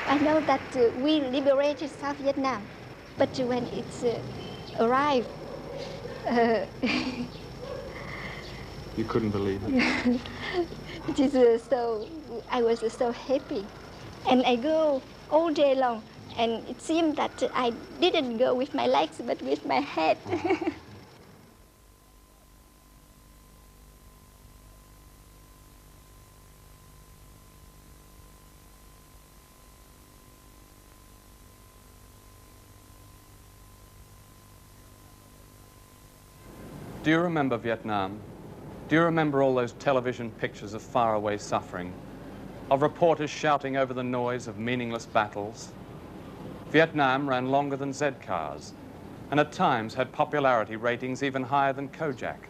I know that we liberated South Vietnam, but when it's arrived, you couldn't believe it. It is I was so happy, and I go all day long, and it seemed that I didn't go with my legs, but with my head. Do you remember Vietnam? Do you remember all those television pictures of faraway suffering, of reporters shouting over the noise of meaningless battles? Vietnam ran longer than Z cars, and at times had popularity ratings even higher than Kojak.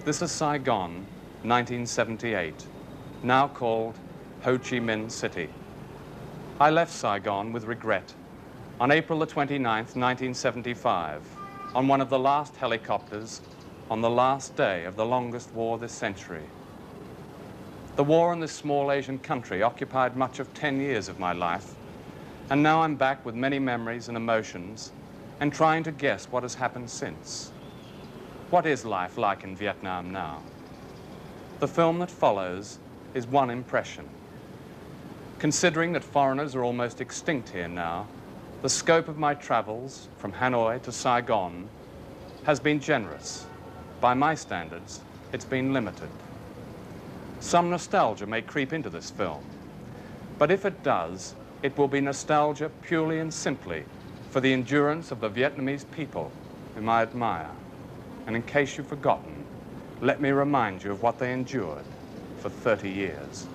This is Saigon, 1978, now called Ho Chi Minh City. I left Saigon with regret on April the 29th, 1975, on one of the last helicopters on the last day of the longest war this century. The war in this small Asian country occupied much of 10 years of my life, and now I'm back with many memories and emotions and trying to guess what has happened since. What is life like in Vietnam now? The film that follows is one impression. Considering that foreigners are almost extinct here now, the scope of my travels from Hanoi to Saigon has been generous. By my standards, it's been limited. Some nostalgia may creep into this film, but if it does, it will be nostalgia purely and simply for the endurance of the Vietnamese people whom I admire. And in case you've forgotten, let me remind you of what they endured for 30 years.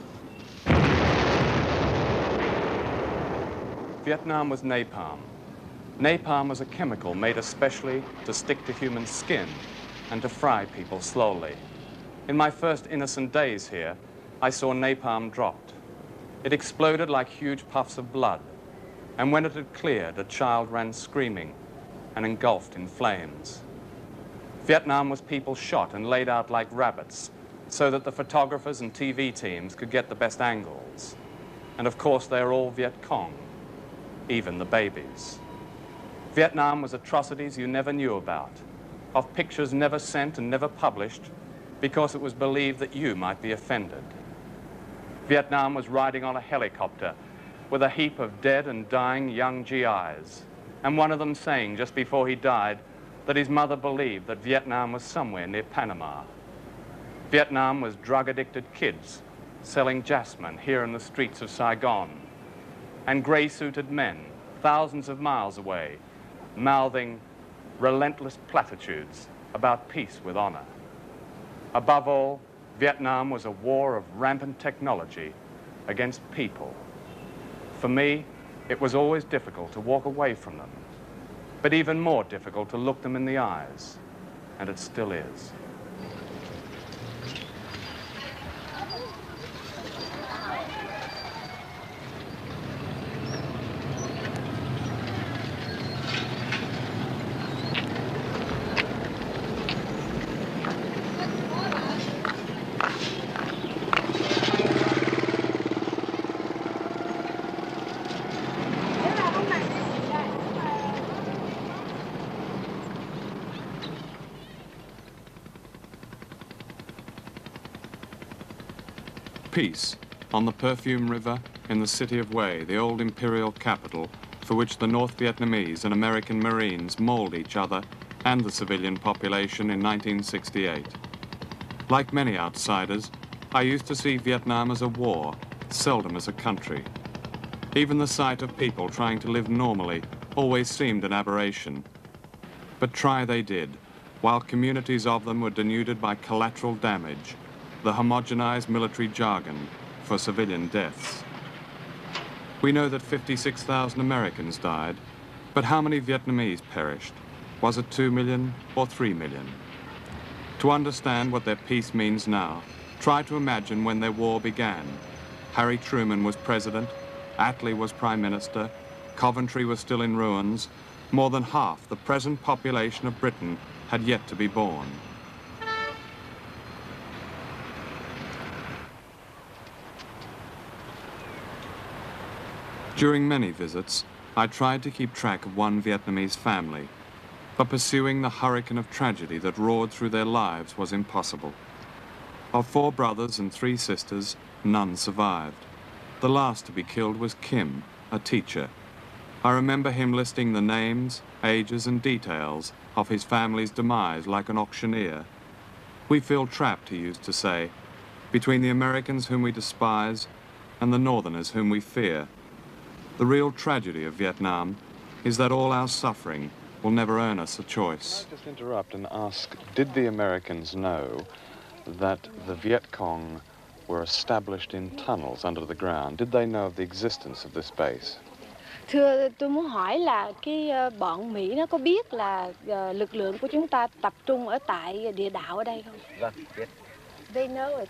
Vietnam was napalm. Napalm was a chemical made especially to stick to human skin and to fry people slowly. In my first innocent days here, I saw napalm dropped. It exploded like huge puffs of blood, and when it had cleared, a child ran screaming and engulfed in flames. Vietnam was people shot and laid out like rabbits so that the photographers and TV teams could get the best angles. And of course, they are all Viet Cong, even the babies. Vietnam was atrocities you never knew about, of pictures never sent and never published because it was believed that you might be offended. Vietnam was riding on a helicopter with a heap of dead and dying young GIs, and one of them saying just before he died that his mother believed that Vietnam was somewhere near Panama. Vietnam was drug-addicted kids selling jasmine here in the streets of Saigon, and gray-suited men thousands of miles away mouthing relentless platitudes about peace with honor. Above all, Vietnam was a war of rampant technology against people. For me, it was always difficult to walk away from them, but even more difficult to look them in the eyes, and it still is. Peace on the Perfume River in the city of Hue, the old imperial capital for which the North Vietnamese and American Marines mauled each other and the civilian population in 1968. Like many outsiders, I used to see Vietnam as a war, seldom as a country. Even the sight of people trying to live normally always seemed an aberration. But try they did, while communities of them were denuded by collateral damage, the homogenized military jargon for civilian deaths. We know that 56,000 Americans died, but how many Vietnamese perished? Was it 2 million or 3 million? To understand what their peace means now, try to imagine when their war began. Harry Truman was president, Attlee was prime minister, Coventry was still in ruins. More than half the present population of Britain had yet to be born. During many visits, I tried to keep track of one Vietnamese family, but pursuing the hurricane of tragedy that roared through their lives was impossible. Of 4 brothers and 3 sisters, none survived. The last to be killed was Kim, a teacher. I remember him listing the names, ages and details of his family's demise like an auctioneer. We feel trapped, he used to say, between the Americans whom we despise and the Northerners whom we fear. The real tragedy of Vietnam is that all our suffering will never earn us a choice. Can I just interrupt and ask, did the Americans know that the Viet Cong were established in tunnels under the ground? Did they know of the existence of this base? Thưa, tôi muốn hỏi là bọn Mỹ nó có biết là lực lượng của chúng ta tập trung ở tại địa đạo ở đây không? Vâng, biết. They know it.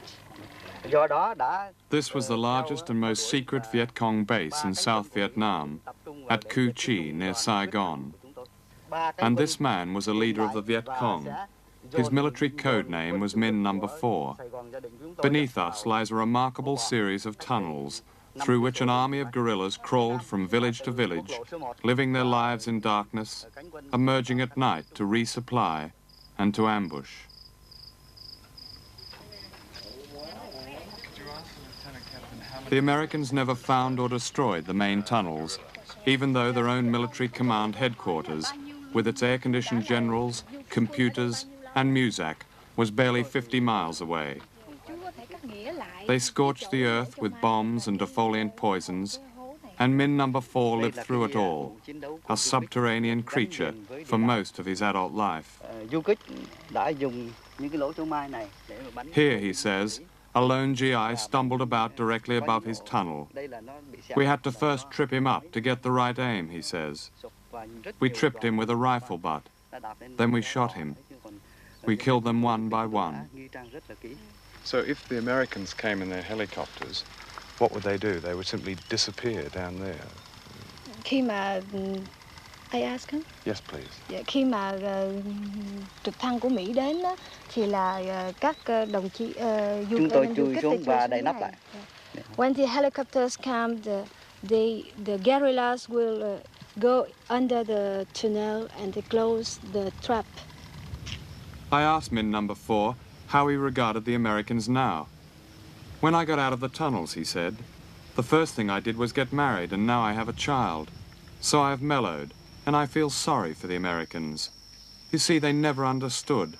Do đó đã This was the largest and most secret Viet Cong base in South Vietnam, at Cu Chi near Saigon. And this man was a leader of the Viet Cong. His military code name was Min No. 4. Beneath us lies a remarkable series of tunnels through which an army of guerrillas crawled from village to village, living their lives in darkness, emerging at night to resupply and to ambush. The Americans never found or destroyed the main tunnels, even though their own military command headquarters, with its air-conditioned generals, computers, and Muzak, was barely 50 miles away. They scorched the earth with bombs and defoliant poisons, and Min No. 4 lived through it all, a subterranean creature for most of his adult life. Here, he says, a lone GI stumbled about directly above his tunnel. We had to first trip him up to get the right aim, he says. We tripped him with a rifle butt. Then we shot him. We killed them one by one. So if the Americans came in their helicopters, what would they do? They would simply disappear down there. Khi mà I ask him? Yes, please. Dạ, khi mà trực thăng của Mỹ đến đó, thì là các đồng chí chúng tôi chui xuống và đậy nắp lại. When the helicopters come, the guerrillas will go under the tunnel and they close the trap. I asked Min No. 4 how he regarded the Americans now. When I got out of the tunnels, he said, the first thing I did was get married, and now I have a child. So I have mellowed, and I feel sorry for the Americans. You see, they never understood.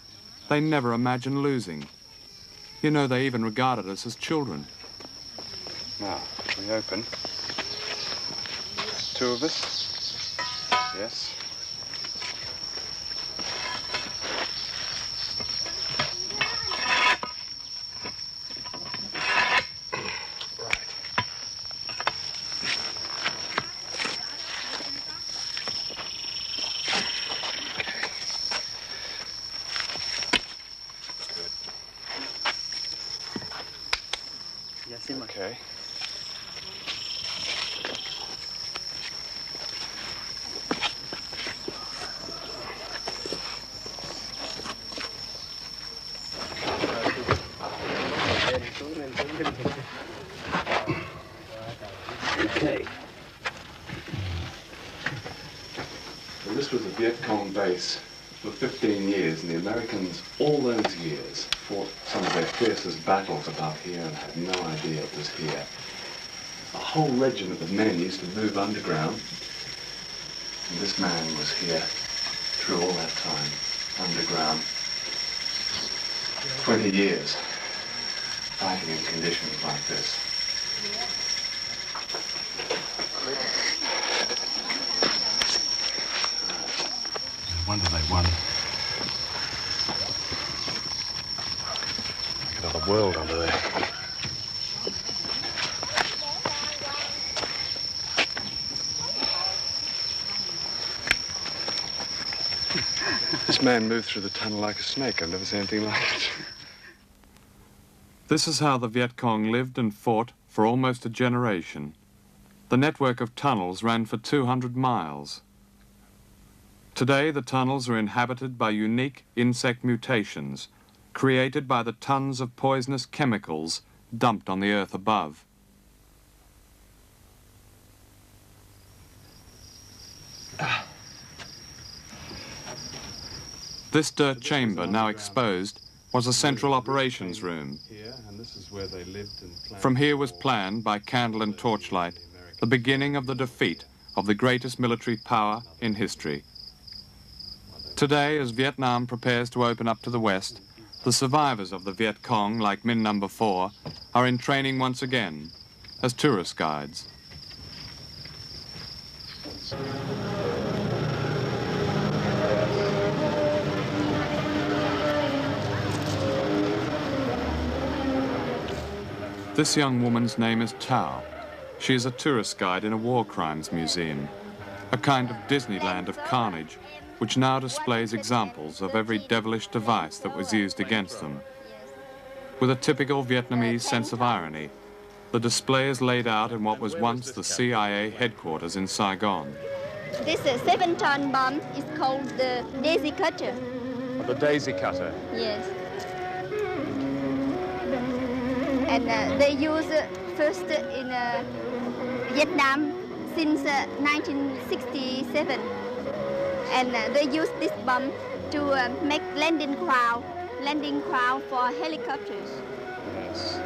They never imagined losing. You know, they even regarded us as children. Now, we open. 2 of us. Yes. Okay. Okay. Well, this was a Viet Cong base for 15 years, and the Americans, all those years, fought some of their fiercest battles about here and had no idea it was here. A whole regiment of men used to move underground, and this man was here through all that time, underground. 20 years, fighting in conditions like this. No wonder they won. Like another world under there. This man moved through the tunnel like a snake. I've never seen anything like it. This is how the Viet Cong lived and fought for almost a generation. The network of tunnels ran for 200 miles. Today, the tunnels are inhabited by unique insect mutations created by the tons of poisonous chemicals dumped on the earth above. This dirt chamber, now exposed, was a central operations room. From here was planned, by candle and torchlight, the beginning of the defeat of the greatest military power in history. Today, as Vietnam prepares to open up to the West, the survivors of the Viet Cong, like Min No. 4, are in training once again as tourist guides. This young woman's name is Tao. She is a tourist guide in a war crimes museum, a kind of Disneyland of carnage, which now displays examples of every devilish device that was used against them. With a typical Vietnamese sense of irony, the display is laid out in what was once the CIA headquarters in Saigon. This 7-ton bomb is called the daisy cutter. The daisy cutter? Yes. And they use first in Vietnam since 1967. And they use this bomb to make landing crowd for helicopters. Yes.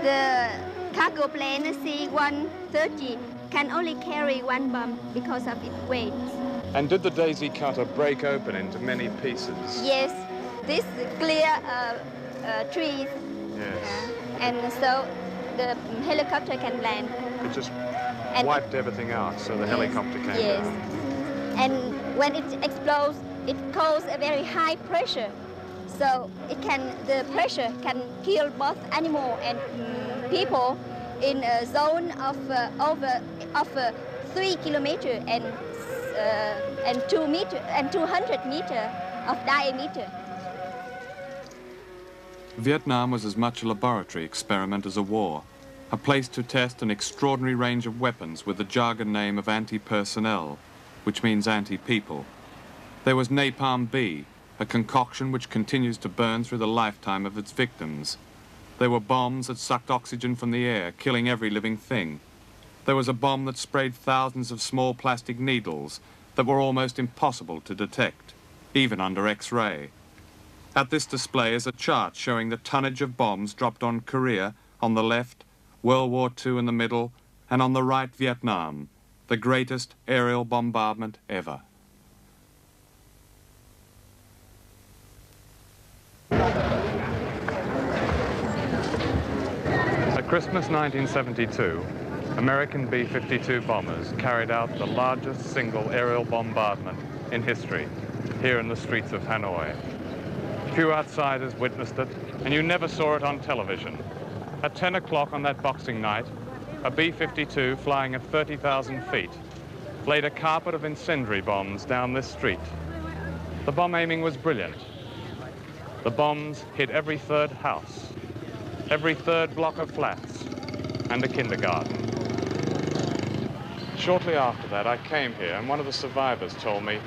The cargo plane C-130 can only carry one bomb because of its weight. And did the daisy cutter break open into many pieces? Yes, this clear trees. Yes. And so the helicopter can land. It just wiped everything out, so the helicopter came Yes. down. And when it explodes, it causes a very high pressure. So the pressure can kill both animal and people in a zone of 3 kilometers and 200 meters of diameter. Vietnam was as much a laboratory experiment as a war, a place to test an extraordinary range of weapons with the jargon name of anti-personnel, which means anti-people. There was Napalm B, a concoction which continues to burn through the lifetime of its victims. There were bombs that sucked oxygen from the air, killing every living thing. There was a bomb that sprayed thousands of small plastic needles that were almost impossible to detect, even under X-ray. At this display is a chart showing the tonnage of bombs dropped on Korea on the left, World War II in the middle, and on the right, Vietnam, the greatest aerial bombardment ever. At Christmas 1972, American B-52 bombers carried out the largest single aerial bombardment in history here in the streets of Hanoi. Few outsiders witnessed it, and you never saw it on television. At 10 o'clock on that Boxing night, a B-52 flying at 30,000 feet laid a carpet of incendiary bombs down this street. The bomb aiming was brilliant. The bombs hit every third house, every third block of flats, and a kindergarten. Shortly after that, I came here, and one of the survivors told me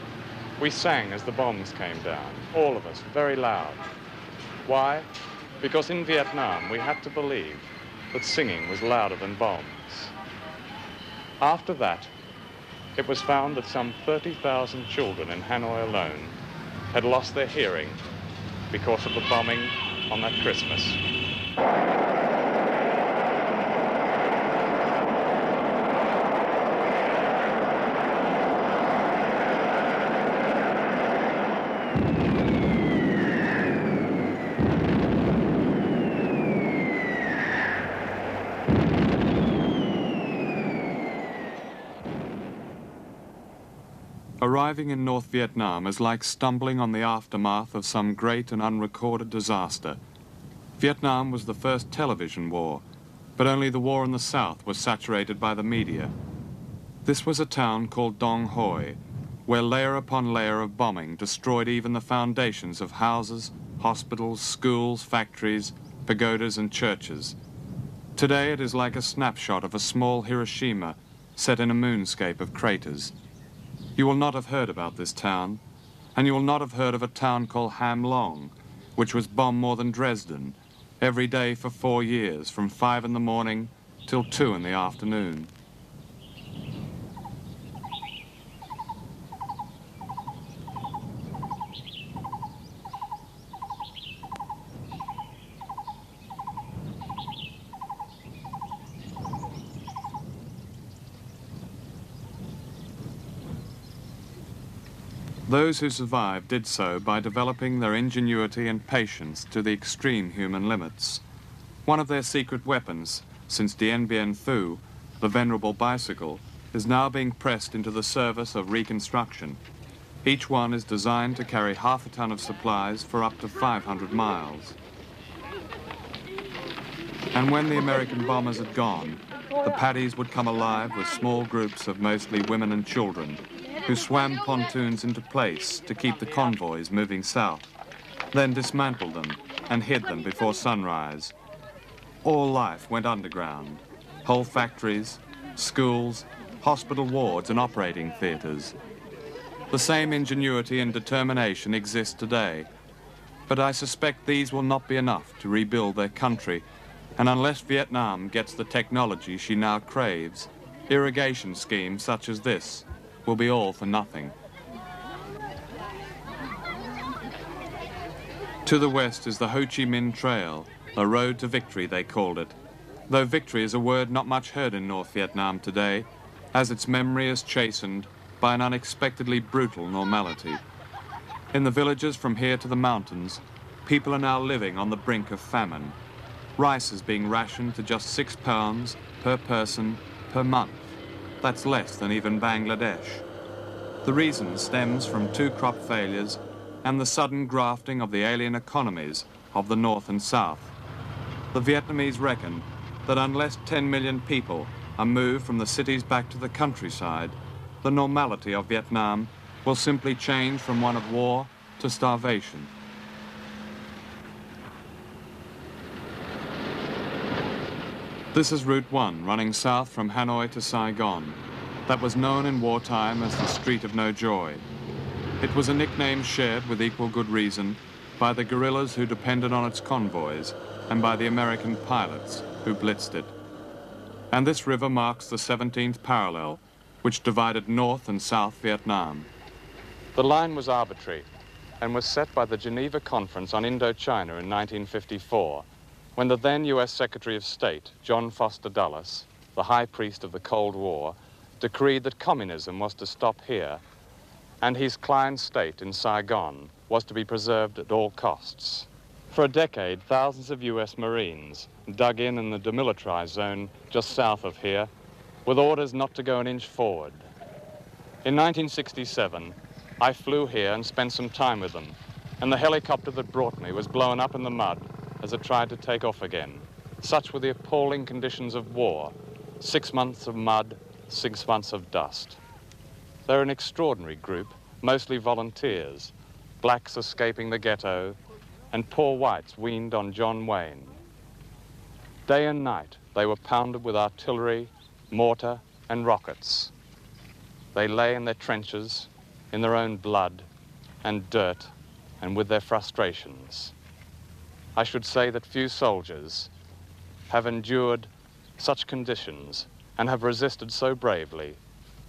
we sang as the bombs came down, all of us, very loud. Why? Because in Vietnam, we had to believe that singing was louder than bombs. After that, it was found that some 30,000 children in Hanoi alone had lost their hearing because of the bombing on that Christmas. Arriving in North Vietnam is like stumbling on the aftermath of some great and unrecorded disaster. Vietnam was the first television war, but only the war in the South was saturated by the media. This was a town called Dong Hoi, where layer upon layer of bombing destroyed even the foundations of houses, hospitals, schools, factories, pagodas and churches. Today it is like a snapshot of a small Hiroshima set in a moonscape of craters. You will not have heard about this town, and you will not have heard of a town called Ham Long, which was bombed more than Dresden, every day for 4 years, from 5 in the morning till 2 in the afternoon. Those who survived did so by developing their ingenuity and patience to the extreme human limits. One of their secret weapons, since Dien Bien Phu, the venerable bicycle, is now being pressed into the service of reconstruction. Each one is designed to carry half a ton of supplies for up to 500 miles. And when the American bombers had gone, the paddies would come alive with small groups of mostly women and children, who swam pontoons into place to keep the convoys moving south, then dismantled them and hid them before sunrise. All life went underground. Whole factories, schools, hospital wards and operating theatres. The same ingenuity and determination exist today, but I suspect these will not be enough to rebuild their country, and unless Vietnam gets the technology she now craves, irrigation schemes such as this will be all for nothing. To the west is the Ho Chi Minh Trail, a road to victory they called it, though victory is a word not much heard in North Vietnam today, as its memory is chastened by an unexpectedly brutal normality. In the villages from here to the mountains, people are now living on the brink of famine. Rice is being rationed to just 6 pounds per person per month. That's less than even Bangladesh. The reason stems from 2 crop failures and the sudden grafting of the alien economies of the North and South. The Vietnamese reckon that unless 10 million people are moved from the cities back to the countryside, the normality of Vietnam will simply change from one of war to starvation. This is Route 1, running south from Hanoi to Saigon. That was known in wartime as the Street of No Joy. It was a nickname shared with equal good reason by the guerrillas who depended on its convoys and by the American pilots who blitzed it. And this river marks the 17th parallel, which divided North and South Vietnam. The line was arbitrary and was set by the Geneva Conference on Indochina in 1954, when the then U.S. Secretary of State, John Foster Dulles, the high priest of the Cold War, decreed that communism was to stop here, and his client state in Saigon was to be preserved at all costs. For a decade, thousands of U.S. Marines dug in the demilitarized zone just south of here, with orders not to go an inch forward. In 1967, I flew here and spent some time with them, and the helicopter that brought me was blown up in the mud as it tried to take off again. Such were the appalling conditions of war. 6 months of mud, 6 months of dust. They're an extraordinary group, mostly volunteers, blacks escaping the ghetto, and poor whites weaned on John Wayne. Day and night, they were pounded with artillery, mortar, and rockets. They lay in their trenches, in their own blood and dirt, and with their frustrations. I should say that few soldiers have endured such conditions and have resisted so bravely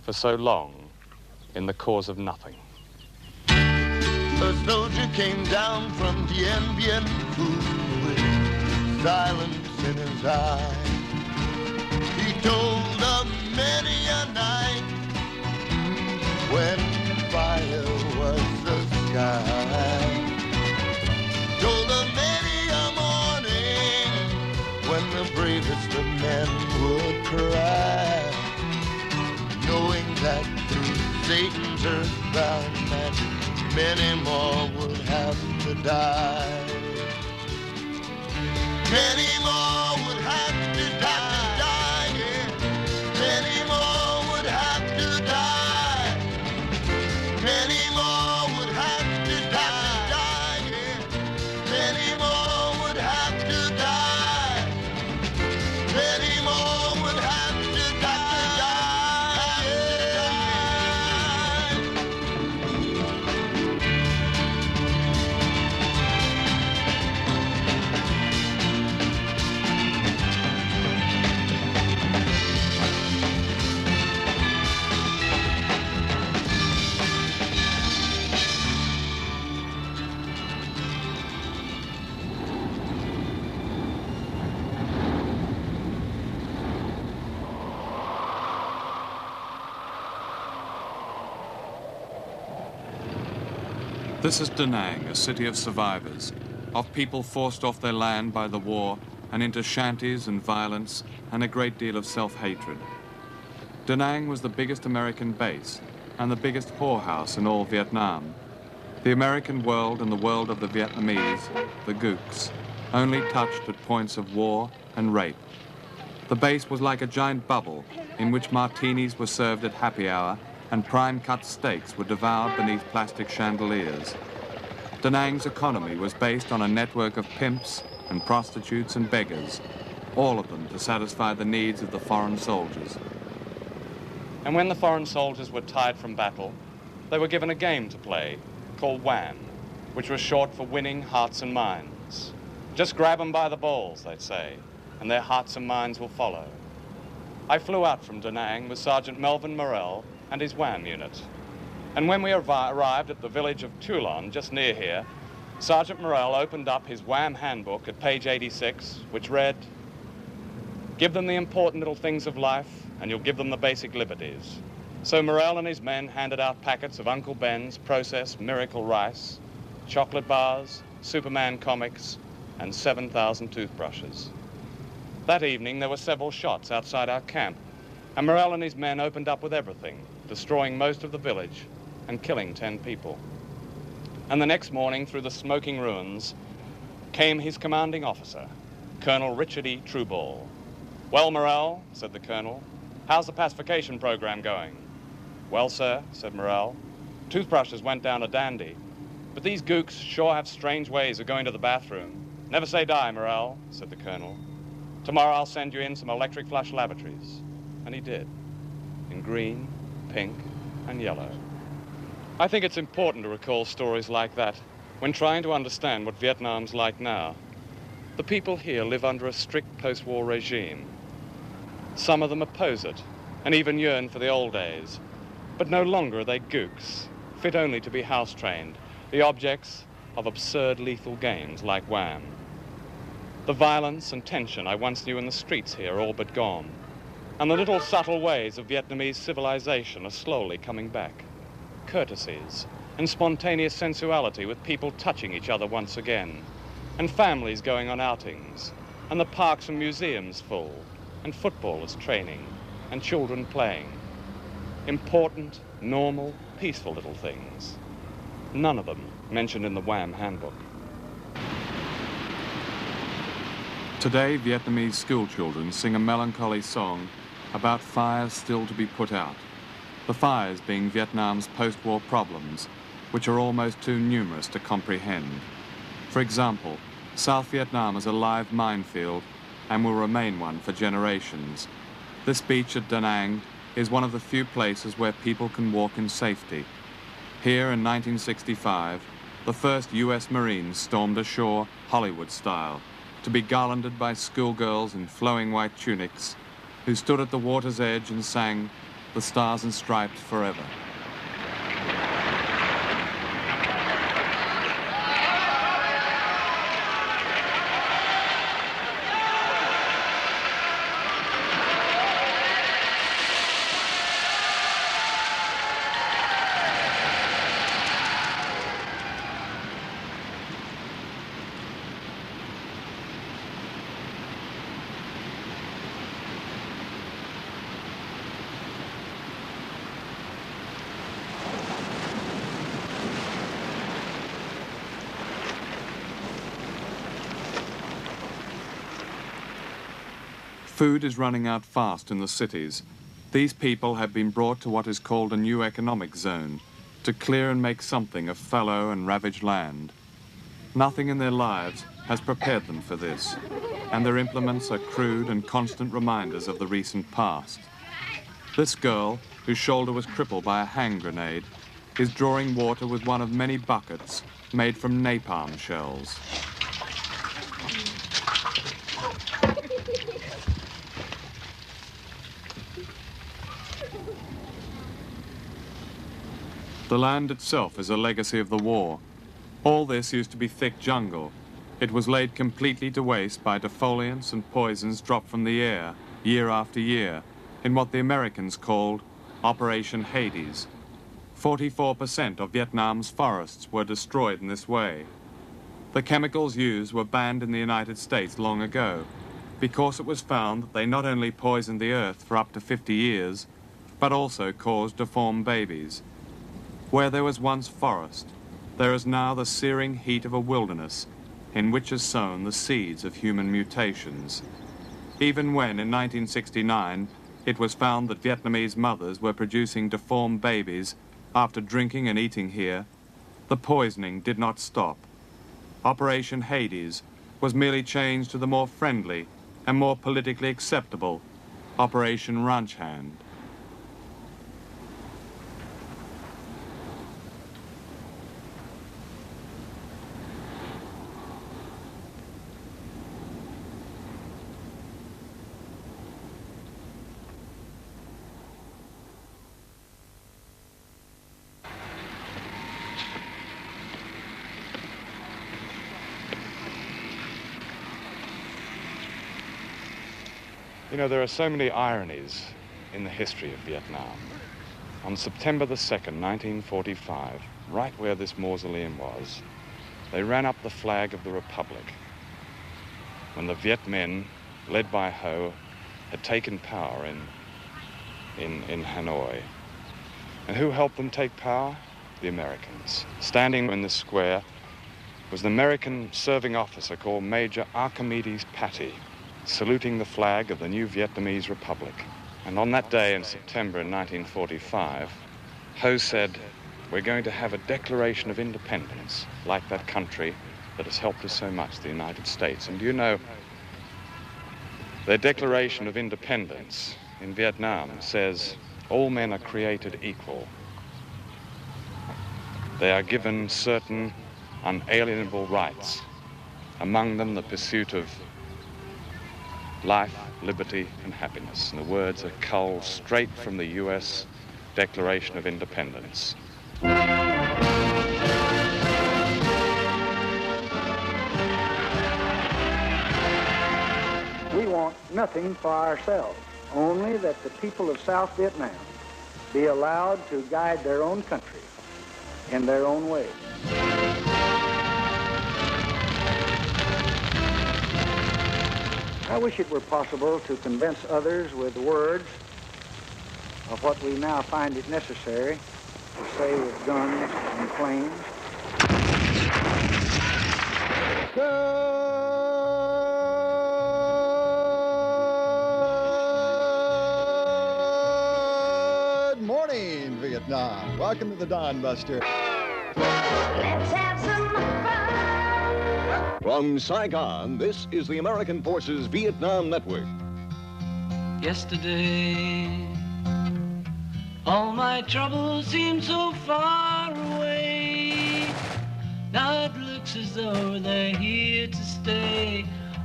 for so long in the cause of nothing. A soldier came down from Dien Bien Phu with silence in his eye. He told of many a night when fire was the sky. Told of many a morning when the bravest of men would cry, knowing that through Satan's earthbound magic, many more would have to die. Many more would have to die, yeah. Many more would have to die. Many more would have to die, yeah. Many more would have to die. Many more would have to die. This is Da Nang, a city of survivors, of people forced off their land by the war and into shanties and violence and a great deal of self-hatred. Da Nang was the biggest American base and the biggest whorehouse in all Vietnam. The American world and the world of the Vietnamese, the Gooks, only touched at points of war and rape. The base was like a giant bubble in which martinis were served at happy hour and prime-cut steaks were devoured beneath plastic chandeliers. Da Nang's economy was based on a network of pimps and prostitutes and beggars, all of them to satisfy the needs of the foreign soldiers. And when the foreign soldiers were tired from battle, they were given a game to play called Wham, which was short for winning hearts and minds. Just grab them by the balls, they'd say, and their hearts and minds will follow. I flew out from Da Nang with Sergeant Melvin Morrell and his Wham unit. And when we arrived at the village of Toulon, just near here, Sergeant Morrell opened up his Wham handbook at page 86, which read, "Give them the important little things of life, and you'll give them the basic liberties." So Morrell and his men handed out packets of Uncle Ben's processed miracle rice, chocolate bars, Superman comics, and 7,000 toothbrushes. That evening, there were several shots outside our camp, and Morrell and his men opened up with everything, destroying most of the village and killing 10 people. And the next morning, through the smoking ruins, came his commanding officer, Colonel Richard E. Trueball. "Well, Morrell," said the colonel, "how's the pacification program going?" "Well, sir," said Morrell, "toothbrushes went down a dandy, but these gooks sure have strange ways of going to the bathroom." "Never say die, Morrell," said the colonel. "Tomorrow I'll send you in some electric flush lavatories." And he did, in green, pink, and yellow. I think it's important to recall stories like that when trying to understand what Vietnam's like now. The people here live under a strict post-war regime. Some of them oppose it and even yearn for the old days. But no longer are they gooks, fit only to be house-trained, the objects of absurd lethal games like Wham. The violence and tension I once knew in the streets here are all but gone, and the little subtle ways of Vietnamese civilization are slowly coming back. Courtesies and spontaneous sensuality with people touching each other once again, and families going on outings, and the parks and museums full, and footballers training, and children playing. Important, normal, peaceful little things. None of them mentioned in the Wham handbook. Today, Vietnamese schoolchildren sing a melancholy song about fires still to be put out. The fires being Vietnam's post-war problems, which are almost too numerous to comprehend. For example, South Vietnam is a live minefield and will remain one for generations. This beach at Da Nang is one of the few places where people can walk in safety. Here in 1965, the first US Marines stormed ashore Hollywood style, to be garlanded by schoolgirls in flowing white tunics who stood at the water's edge and sang "The Stars and Stripes Forever." Food is running out fast in the cities. These people have been brought to what is called a new economic zone, to clear and make something of fallow and ravaged land. Nothing in their lives has prepared them for this, and their implements are crude and constant reminders of the recent past. This girl, whose shoulder was crippled by a hand grenade, is drawing water with one of many buckets made from napalm shells. The land itself is a legacy of the war. All this used to be thick jungle. It was laid completely to waste by defoliants and poisons dropped from the air, year after year, in what the Americans called Operation Hades. 44% of Vietnam's forests were destroyed in this way. The chemicals used were banned in the United States long ago because it was found that they not only poisoned the earth for up to 50 years, but also caused deformed babies. Where there was once forest, there is now the searing heat of a wilderness in which is sown the seeds of human mutations. Even when, in 1969, it was found that Vietnamese mothers were producing deformed babies after drinking and eating here, the poisoning did not stop. Operation Hades was merely changed to the more friendly and more politically acceptable Operation Ranch Hand. You know, there are so many ironies in the history of Vietnam. On September the 2nd, 1945, right where this mausoleum was, they ran up the flag of the Republic when the Viet Minh, led by Ho, had taken power in Hanoi. And who helped them take power? The Americans. Standing in the square was an American serving officer called Major Archimedes Patty, saluting the flag of the new Vietnamese Republic. And on that day in September in 1945, Ho said, "We're going to have a declaration of independence like that country that has helped us so much, the United States." And do you know, their Declaration of Independence in Vietnam says, all men are created equal. They are given certain unalienable rights, among them the pursuit of life, liberty, and happiness. And the words are culled straight from the U.S. Declaration of Independence. We want nothing for ourselves, only that the people of South Vietnam be allowed to guide their own country in their own way. I wish it were possible to convince others with words of what we now find it necessary to say with guns and planes. Good morning, Vietnam. Welcome to the Dawn Buster. Let's have some fun. From Saigon, this is the American Forces Vietnam Network. Yesterday, all my troubles seemed so far away. Now it looks as though they're here to stay.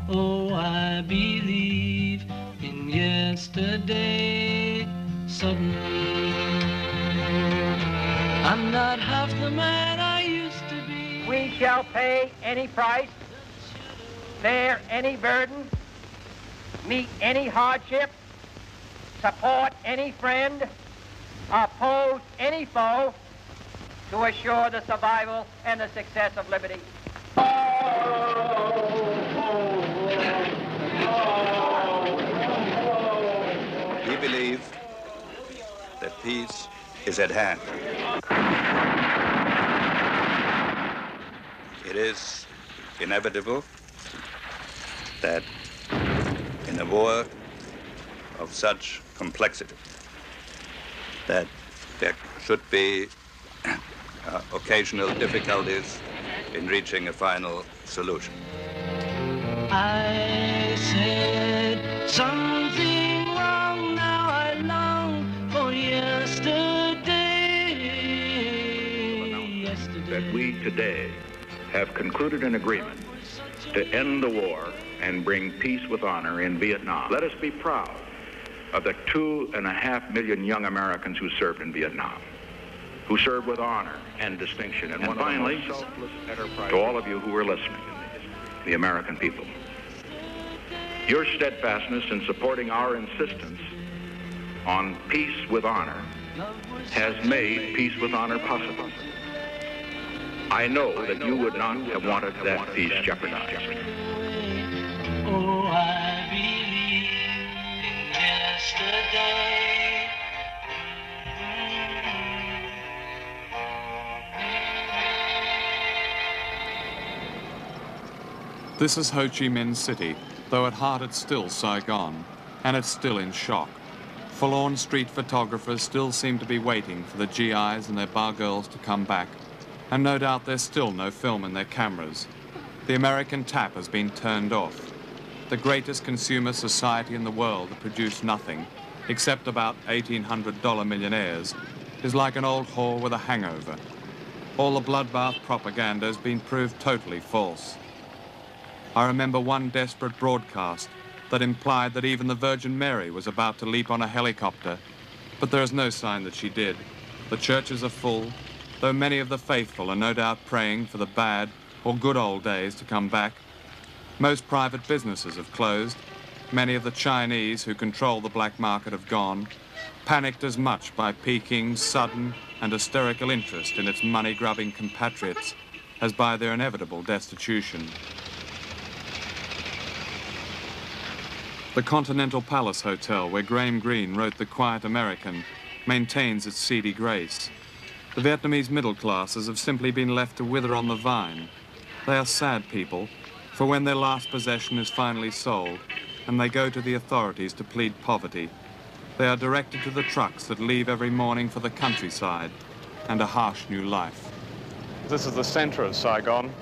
Oh, I believe in yesterday. Suddenly, I'm not half the man I used to be. We shall pay any price, bear any burden, meet any hardship, support any friend, oppose any foe to assure the survival and the success of liberty. We believe that peace is at hand. It is inevitable that in a war of such complexity, that there should be occasional difficulties in reaching a final solution. I said something wrong, now I long for yesterday. That we today have concluded an agreement to end the war and bring peace with honor in Vietnam. Let us be proud of the 2.5 million young Americans who served in Vietnam, who served with honor and distinction. And finally, to all of you who are listening, the American people, your steadfastness in supporting our insistence on peace with honor has made peace with honor possible. I know that you would not have wanted that peace jeopardized. Oh, I believe in yesterday. This is Ho Chi Minh City, though at heart it's still Saigon, and it's still in shock. Forlorn street photographers still seem to be waiting for the GIs and their bar girls to come back, and no doubt there's still no film in their cameras. The American tap has been turned off. The greatest consumer society in the world that produced nothing, except about $1,800 millionaires, is like an old whore with a hangover. All the bloodbath propaganda has been proved totally false. I remember one desperate broadcast that implied that even the Virgin Mary was about to leap on a helicopter, but there is no sign that she did. The churches are full, though many of the faithful are no doubt praying for the bad or good old days to come back. Most private businesses have closed. Many of the Chinese who control the black market have gone, panicked as much by Peking's sudden and hysterical interest in its money-grubbing compatriots as by their inevitable destitution. The Continental Palace Hotel, where Graham Greene wrote The Quiet American, maintains its seedy grace. The Vietnamese middle classes have simply been left to wither on the vine. They are sad people, for when their last possession is finally sold, and they go to the authorities to plead poverty, they are directed to the trucks that leave every morning for the countryside and a harsh new life. This is the center of Saigon.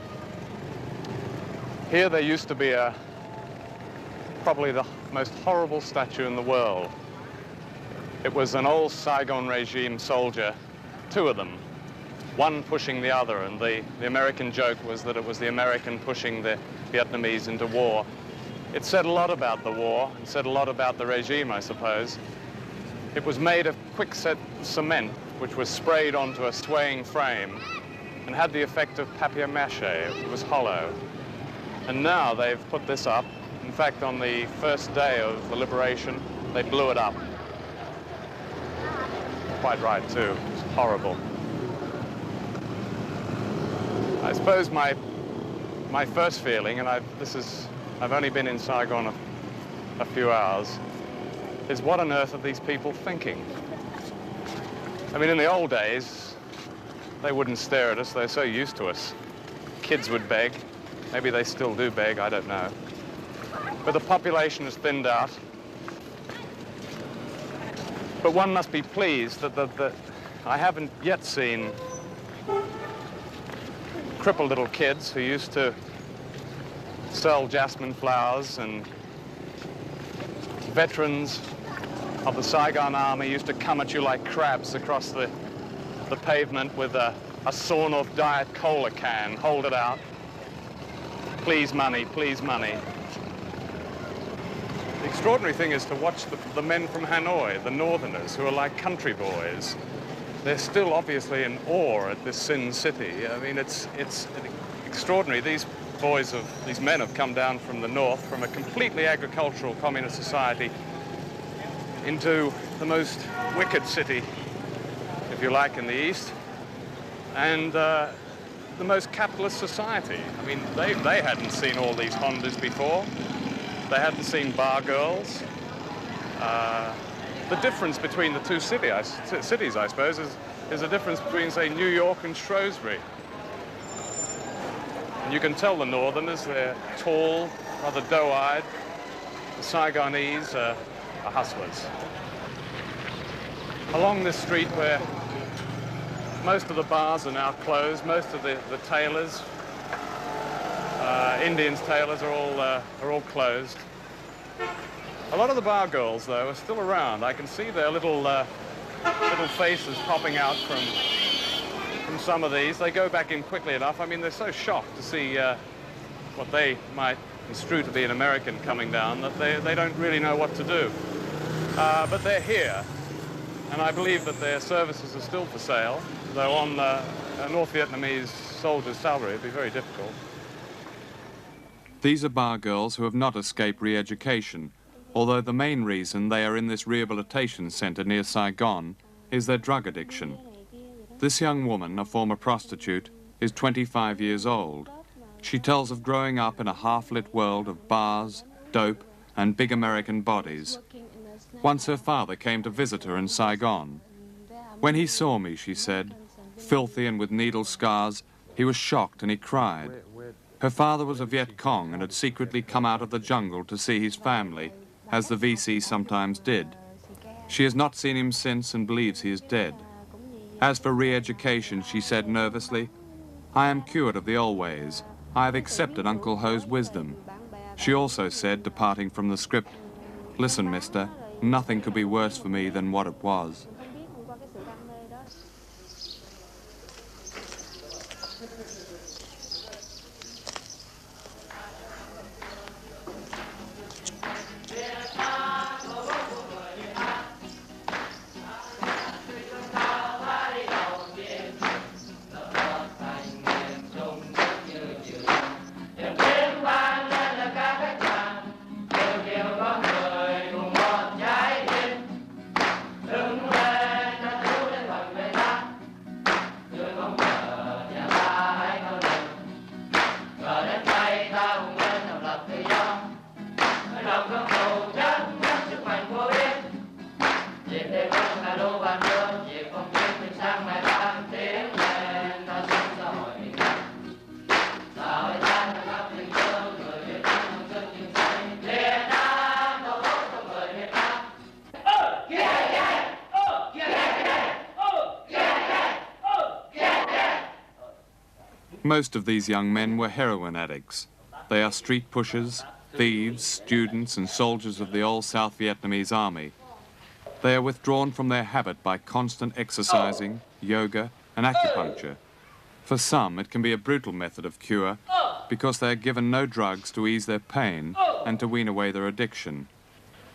Here there used to be probably the most horrible statue in the world. It was an old Saigon regime soldier, two of them, one pushing the other, and the American joke was that it was the American pushing the Vietnamese into war. It said a lot about the war, and said a lot about the regime, I suppose. It was made of quickset cement, which was sprayed onto a swaying frame, and had the effect of papier-mâché. It was hollow. And now they've put this up. In fact, on the first day of the liberation, they blew it up. Quite right, too. It's horrible. I suppose my first feeling, and I've only been in Saigon a few hours, is what on earth are these people thinking? I mean, in the old days, they wouldn't stare at us. They're so used to us. Kids would beg. Maybe they still do beg, I don't know. But the population has thinned out. But one must be pleased that I haven't yet seen crippled little kids who used to sell jasmine flowers, and veterans of the Saigon army used to come at you like crabs across the pavement with a sawn-off Diet Cola can, hold it out. Please money, please money. The extraordinary thing is to watch the men from Hanoi, the northerners, who are like country boys. They're still obviously in awe at this Sin City. I mean, it's extraordinary. These men have come down from the north, from a completely agricultural communist society, into the most wicked city, if you like, in the east, and the most capitalist society. I mean, they hadn't seen all these Hondas before. They hadn't seen bar girls. The difference between the two cities, I suppose, is the difference between, say, New York and Shrewsbury. And you can tell the northerners, they're tall, rather doe-eyed. The Saigonese are hustlers. Along this street where most of the bars are now closed, most of the tailors, Indians' tailors are all closed. A lot of the bar girls, though, are still around. I can see their little faces popping out from some of these. They go back in quickly enough. I mean, they're so shocked to see what they might construe to be an American coming down that they don't really know what to do. But they're here, and I believe that their services are still for sale, though on a North Vietnamese soldier's salary it'd be very difficult. These are bar girls who have not escaped re-education, although the main reason they are in this rehabilitation centre near Saigon is their drug addiction. This young woman, a former prostitute, is 25 years old. She tells of growing up in a half-lit world of bars, dope, and big American bodies. Once her father came to visit her in Saigon. When he saw me, she said, filthy and with needle scars, he was shocked and he cried. Her father was a Viet Cong and had secretly come out of the jungle to see his family, as the VC sometimes did. She has not seen him since and believes he is dead. As for re-education, she said nervously, I am cured of the old ways. I have accepted Uncle Ho's wisdom. She also said, departing from the script, listen, mister, nothing could be worse for me than what it was. Most of these young men were heroin addicts. They are street pushers, thieves, students and soldiers of the old South Vietnamese army. They are withdrawn from their habit by constant exercising, yoga and acupuncture. For some, it can be a brutal method of cure because they are given no drugs to ease their pain and to wean away their addiction.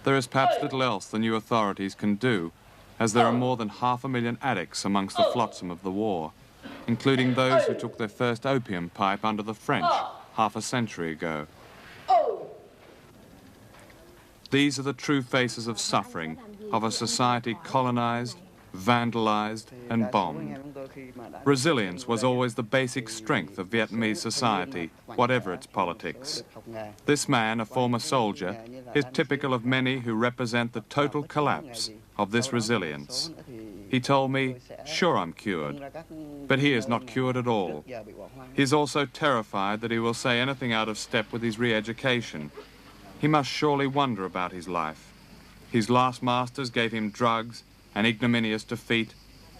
There is perhaps little else the new authorities can do, as there are more than 500,000 addicts amongst the flotsam of the war, including those who took their first opium pipe under the French half a century ago. These are the true faces of suffering, of a society colonized, vandalized and bombed. Resilience was always the basic strength of Vietnamese society, whatever its politics. This man, a former soldier, is typical of many who represent the total collapse of this resilience. He told me, sure, I'm cured, but he is not cured at all. He is also terrified that he will say anything out of step with his re-education. He must surely wonder about his life. His last masters gave him drugs and ignominious defeat.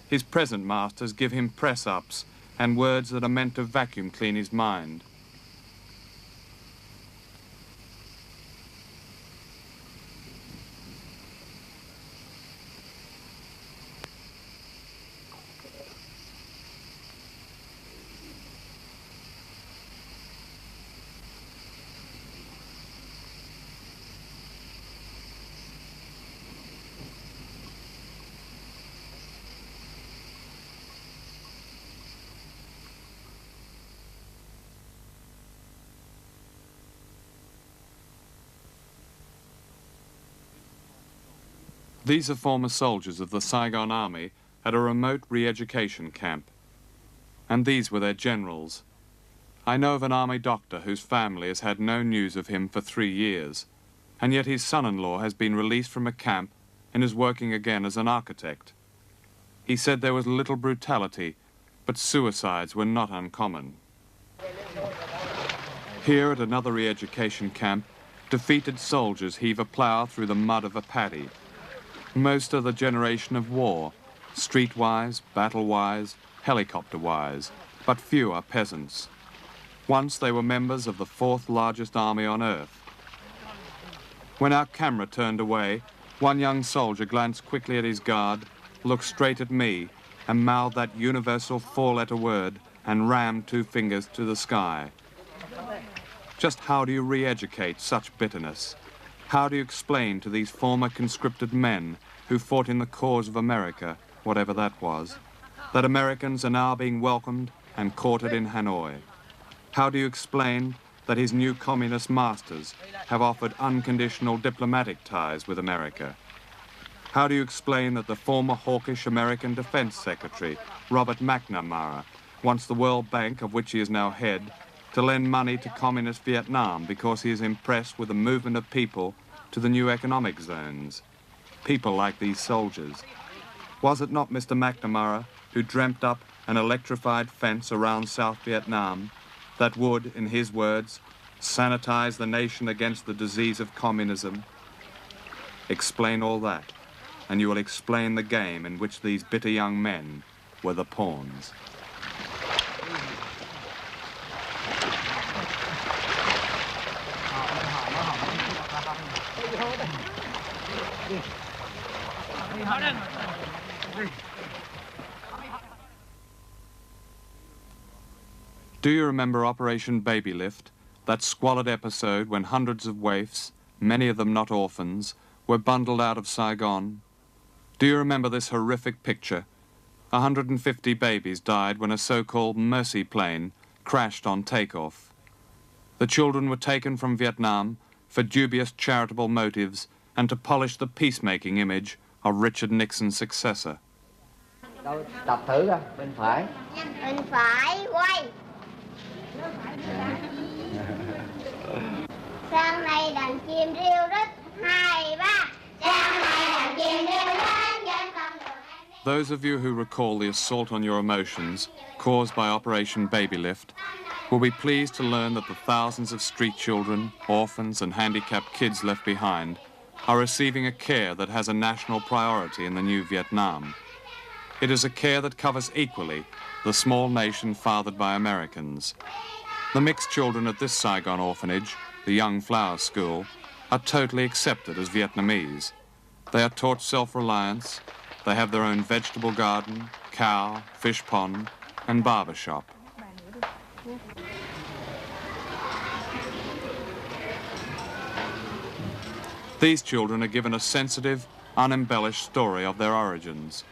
His present masters give him press-ups and words that are meant to vacuum clean his mind. These are former soldiers of the Saigon Army at a remote re-education camp. And these were their generals. I know of an army doctor whose family has had no news of him for 3 years, and yet his son-in-law has been released from a camp and is working again as an architect. He said there was little brutality, but suicides were not uncommon. Here at another re-education camp, defeated soldiers heave a plough through the mud of a paddy. Most are the generation of war, streetwise, battle-wise, helicopter-wise, but few are peasants. Once they were members of the 4th largest army on earth. When our camera turned away, one young soldier glanced quickly at his guard, looked straight at me, and mouthed that universal 4-letter word and rammed 2 fingers to the sky. Just how do you re-educate such bitterness? How do you explain to these former conscripted men who fought in the cause of America, whatever that was, that Americans are now being welcomed and courted in Hanoi? How do you explain that his new communist masters have offered unconditional diplomatic ties with America? How do you explain that the former hawkish American Defense Secretary, Robert McNamara, wants the World Bank, of which he is now head, to lend money to communist Vietnam because he is impressed with the movement of people to the new economic zones? People like these soldiers. Was it not Mr. McNamara who dreamt up an electrified fence around South Vietnam that would, in his words, sanitize the nation against the disease of communism? Explain all that, and you will explain the game in which these bitter young men were the pawns. Do you remember Operation Baby Lift, that squalid episode when hundreds of waifs, many of them not orphans, were bundled out of Saigon? Do you remember this horrific picture? 150 babies died when a so-called Mercy plane crashed on takeoff. The children were taken from Vietnam for dubious charitable motives and to polish the peacemaking image of Richard Nixon's successor. Tập thử ra, bên phải. Bên phải, quay. Sang này đàn chim reo rít, 2, 3. Sang này đàn chim reo rít, dân không được. Those of you who recall the assault on your emotions caused by Operation Baby Lift will be pleased to learn that the thousands of street children, orphans and handicapped kids left behind are receiving a care that has a national priority in the new Vietnam. It is a care that covers equally the small nation fathered by Americans. The mixed children at this Saigon orphanage, the Young Flower School, are totally accepted as Vietnamese. They are taught self-reliance. They have their own vegetable garden, cow, fish pond, and barber shop. These children are given a sensitive, unembellished story of their origins.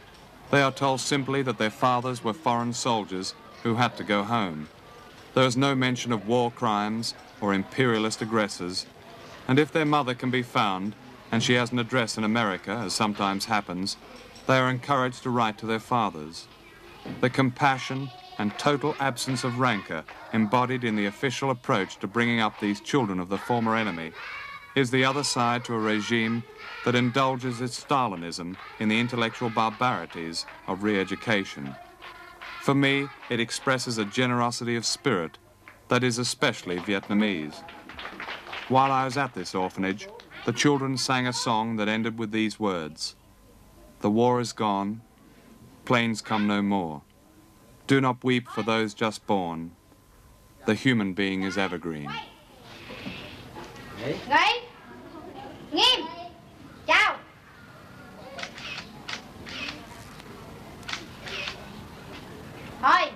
They are told simply that their fathers were foreign soldiers who had to go home. There is no mention of war crimes or imperialist aggressors, and if their mother can be found, and she has an address in America, as sometimes happens, they are encouraged to write to their fathers. The compassion and total absence of rancor embodied in the official approach to bringing up these children of the former enemy is the other side to a regime that indulges its Stalinism in the intellectual barbarities of re-education. For me, it expresses a generosity of spirit that is especially Vietnamese. While I was at this orphanage, the children sang a song that ended with these words: "The war is gone, planes come no more. Do not weep for those just born. The human being is evergreen." Ngay, nghiêm, chào. Thôi.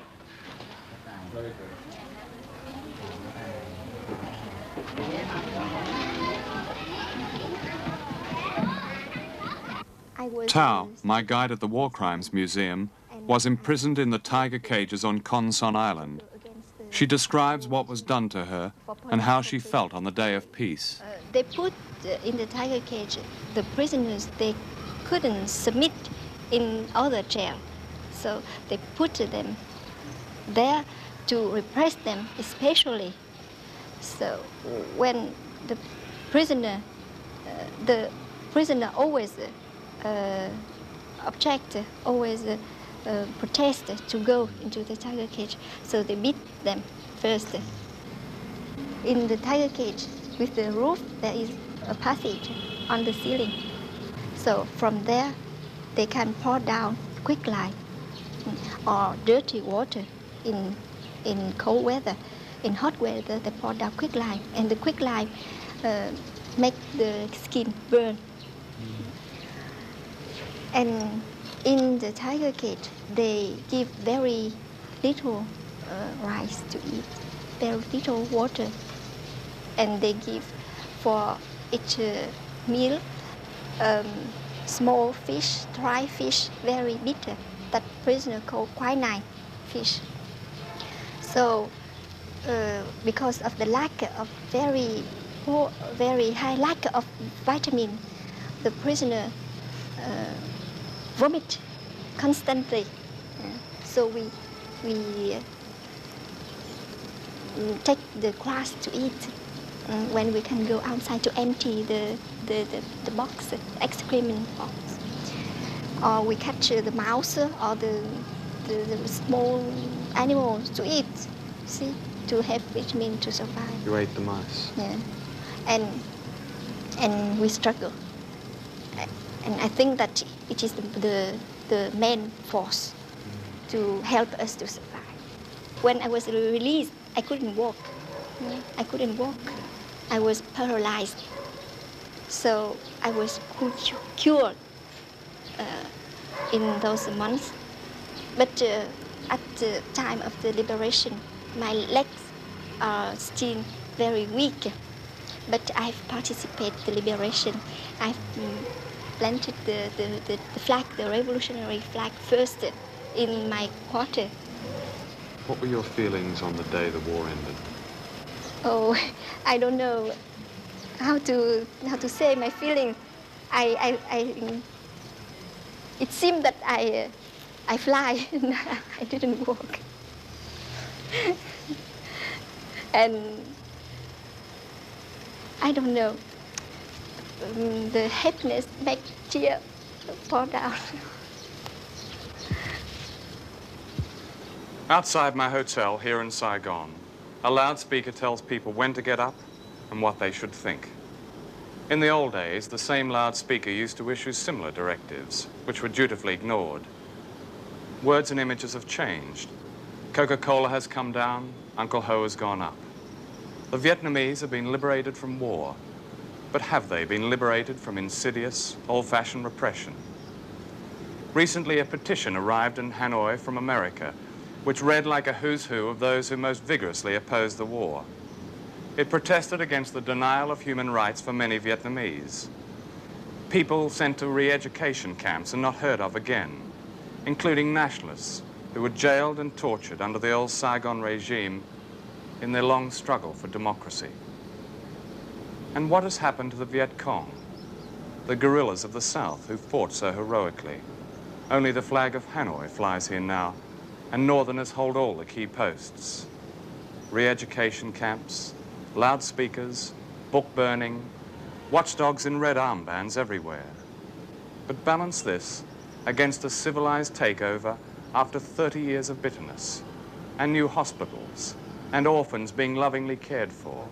Tao, my guide at the War Crimes Museum, was imprisoned in the tiger cages on Con Son Island. She describes what was done to her and how she felt on the day of peace. They put in the tiger cage the prisoners they couldn't submit in other jail. So they put them there to repress them especially. So when the prisoner always object, always protest to go into the tiger cage. So they beat them first. In the tiger cage, with the roof, there is a passage on the ceiling. So from there, they can pour down quicklime or dirty water in cold weather. In hot weather, they pour down quicklime, and the quicklime make the skin burn. And in the tiger cage, they give very little rice to eat, very little water, and they give for each meal small fish, dry fish, very bitter, that prisoner called quinine fish. So, because of the lack of very high lack of vitamin, the prisoner vomit constantly. So we take the grass to eat when we can go outside to empty the box, the excrement box. Or we catch the mouse or the small animals to eat, see, to have vitamin to survive. You ate the mice? Yeah. And we struggle. And I think that it is the main force to help us to survive. When I was released, I couldn't walk. I couldn't walk. I was paralyzed. So I was cured in those months. But at the time of the liberation, my legs are still very weak. But I've participated in the liberation. I've planted the flag, the revolutionary flag, first in my quarter. What were your feelings on the day the war ended? Oh, I don't know how to say my feeling. It seemed that I fly. I didn't walk. And I don't know. The happiness makes tears pour down. Outside my hotel here in Saigon, a loudspeaker tells people when to get up and what they should think. In the old days, the same loudspeaker used to issue similar directives, which were dutifully ignored. Words and images have changed. Coca-Cola has come down, Uncle Ho has gone up. The Vietnamese have been liberated from war, but have they been liberated from insidious, old-fashioned repression? Recently, a petition arrived in Hanoi from America, which read like a who's who of those who most vigorously opposed the war. It protested against the denial of human rights for many Vietnamese. People sent to re-education camps and not heard of again, including nationalists who were jailed and tortured under the old Saigon regime in their long struggle for democracy. And what has happened to the Viet Cong, the guerrillas of the South who fought so heroically? Only the flag of Hanoi flies here now, and Northerners hold all the key posts. Re-education camps, loudspeakers, book burning, watchdogs in red armbands everywhere. But balance this against a civilized takeover after 30 years of bitterness, and new hospitals, and orphans being lovingly cared for,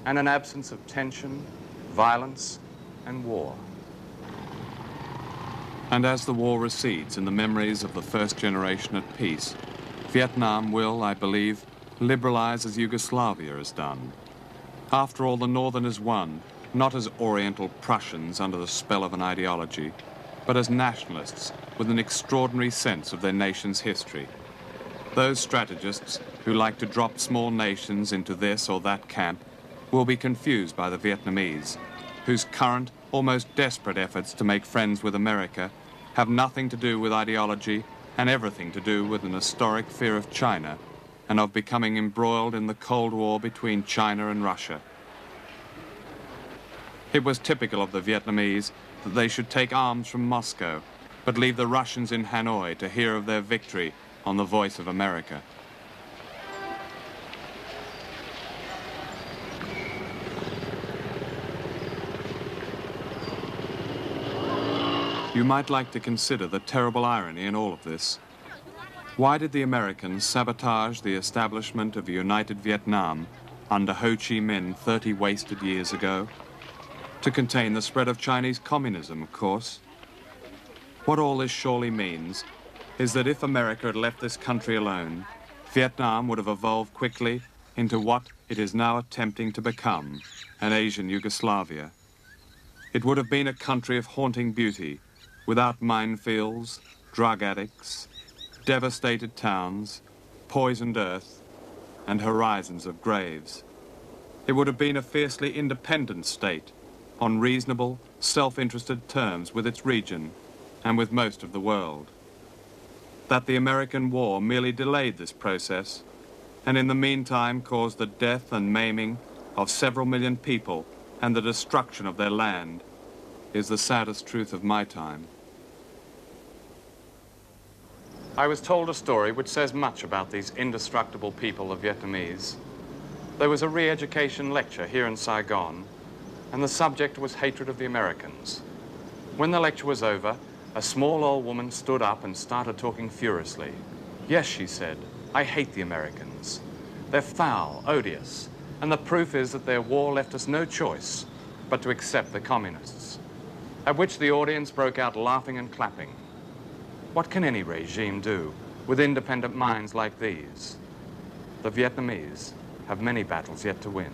and an absence of tension, violence, and war. And as the war recedes in the memories of the first generation at peace, Vietnam will, I believe, liberalize as Yugoslavia has done. After all, the Northerners won, not as Oriental Prussians under the spell of an ideology, but as nationalists with an extraordinary sense of their nation's history. Those strategists who like to drop small nations into this or that camp will be confused by the Vietnamese, whose current, almost desperate efforts to make friends with America have nothing to do with ideology and everything to do with an historic fear of China and of becoming embroiled in the Cold War between China and Russia. It was typical of the Vietnamese that they should take arms from Moscow, but leave the Russians in Hanoi to hear of their victory on the voice of America. You might like to consider the terrible irony in all of this. Why did the Americans sabotage the establishment of a united Vietnam under Ho Chi Minh 30 wasted years ago? To contain the spread of Chinese communism, of course. What all this surely means is that if America had left this country alone, Vietnam would have evolved quickly into what it is now attempting to become, an Asian Yugoslavia. It would have been a country of haunting beauty, without minefields, drug addicts, devastated towns, poisoned earth, and horizons of graves. It would have been a fiercely independent state, on reasonable, self-interested terms with its region and with most of the world. That the American war merely delayed this process, and in the meantime caused the death and maiming of several million people and the destruction of their land, is the saddest truth of my time. I was told a story which says much about these indestructible people of Vietnamese. There was a re-education lecture here in Saigon, and the subject was hatred of the Americans. When the lecture was over, a small old woman stood up and started talking furiously. Yes, she said, I hate the Americans. They're foul, odious, and the proof is that their war left us no choice but to accept the communists. At which the audience broke out laughing and clapping. What can any regime do with independent minds like these? The Vietnamese have many battles yet to win.